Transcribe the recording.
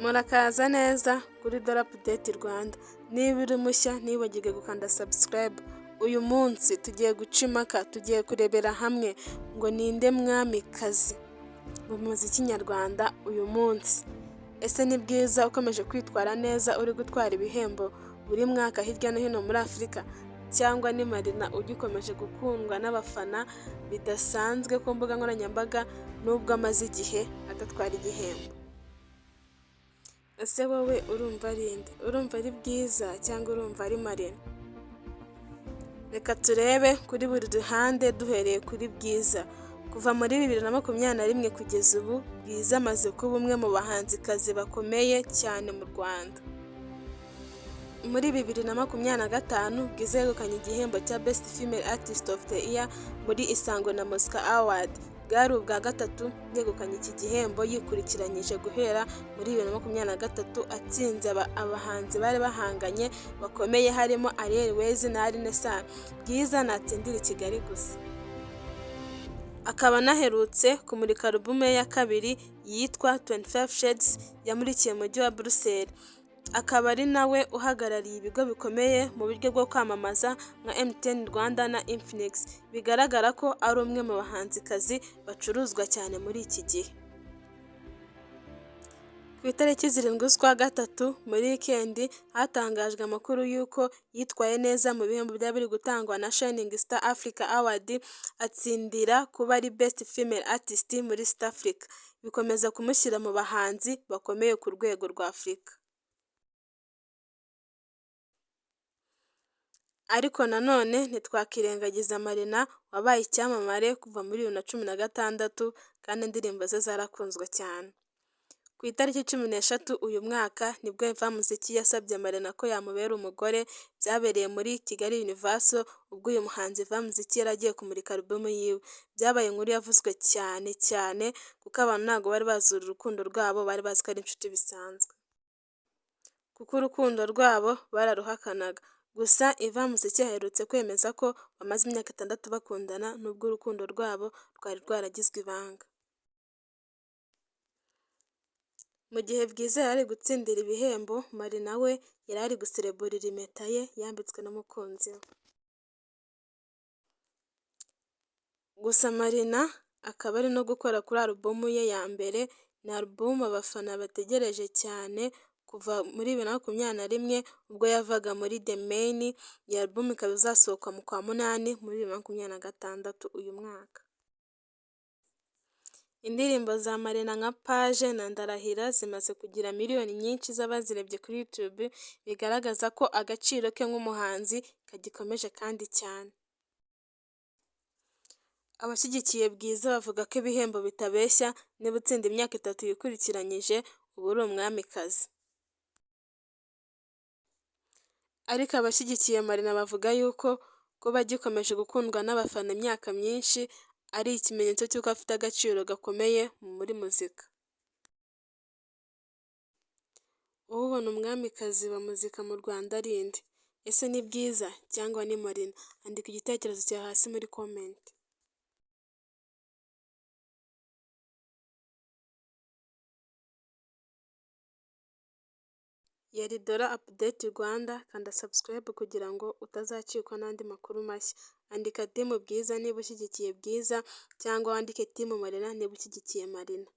Murakaza neza kuri Dora Update Rwanda. Niba uri mushya ntibagirwe gukanda subscribe. Uyu munsi tugiye guca impaka, tugiye kurebera hamwe ngo ninde mwamikazi mu muziki nyarwanda uyu munsi. Ese ni bwiza ukomeje kwitwara neza uri gutwara ibihembo buri mwaka hirya no hino muri Afurika, cyangwa ni Marina ugikomeje gukundwa n'abafana bidasanzwe ku mbuga nkoranyambaga nubwo amaze igihe adatwara igihembo? Ese wowe urumva ari nde? Urumva ari Bwiza cyangwa urumva ari Marina? Reka turebe kuri buri ruhande duhereye kuri Bwiza. Kuva muri 2021 kugeza ubu, Bwiza amaze kuba umwe mu bahanzikazi bakomeye cyane mu Rwanda. Muri 2025 Bwiza yegukanye igihembo cya Best Female Artist of the Year muri Isango na Mosca Award. Bwari ubwa gatatu yegukanye iki gihembo yikurikiranyije guhera muri 2023 atsinze abahanzi bari bahanganye bakomeye harimo Ariel Wezi na Aline Sano. Bwiza natsindira i Kigali gusa. Akaba naherutse kumurika album ye ya kabiri yitwa 25 Shades yamurikiye mu mujyi wa Bruxelles. Akaba ari nawe uhagarariye ibigo bikomeye mu buryo bwo kwamamaza nka MTN Rwanda na Infinix. Bigaragara ko ari umwe mu bahanzikazi bacuruzwa cyane muri iki gihe. Ku itariki 7/3 muri weekend hatangajwe amakuru y'uko yitwaye neza mu bihembo byari biri gutangwa na Shining Star Africa Award, atsindira kuba ari Best Female Artist muri East Africa. Bikomeza kumushyira mu bahanzi bakomeye ku rwego rwa Afurika. Ariko nanone ntitwakirengagiza Marina wabaye icyamamare kuva muri 2016 kandi indirimbo ze zarakunzwe cyane. Ku itariki 13 uyu mwaka nibwo Eva Muziki yasabye Marina ko yamubera umugore. Byabereye muri Kigali Universal ubwo uyu muhanzi Eva Muziki yaragiye kumurika album yiwe. Byabaye inkuru yavuzwe cyane kuko abantu ntabwo bari bazura urukundo rwabo, bari bazi ko ari inshuti bisanzwe, kuko urukundo rwabo bararuhakanaga. Gusa Eva Muziki yaherutse kwemeza ko bamaze imyaka 6 bakundana nubwo urukundo rwabo rwari rwaragizwe ibanga. Mu gihe Bwiza yari gutsindira ibihembo, Marina we yari ari gusereburira impeta ye yambitswe n'umukunzi we. Gusa Marina akaba ari no gukora kuri album ye ya mbere. Ni album abafana bategereje cyane kuva muri 2021 ubwo yavaga muri The Main. Iyi album ikaba izasohoka mu kwa munani muri 2026 uyu mwaka. Indirimbo za Marina nka Page na Ndarahira zimaze kugira miliyoni nyinshi z'abazirebye kuri YouTube, bigaragaza ko agaciro ke nk'umuhanzi kagikomeje kandi cyane. Abashyigikiye Bwiza bavuga ko ibihembo bitabeshya, niba utsinda imyaka 3 yikurikiranyije uba uri umwamikazi. Ariko abashyigikiye Marina bavuga yuko kuba agikomeje gukundwa n'abafana imyaka myinshi ari ikimenyetso cy'uko afite agaciro gakomeye muri muzika. Wowe ubona umwamikazi wa muzika mu Rwanda ari nde? Ese ni Bwiza cyangwa ni Marina? Andika igitekerezo cyawe hasi muri comment. Yari Dora Update Rwanda, kanda subscribe kugira ngo utazacikwa n'andi makuru mashya. Andika Team Bwiza niba ushyigikiye Bwiza, cyangwa wandike Team Marina niba ushyigikiye Marina.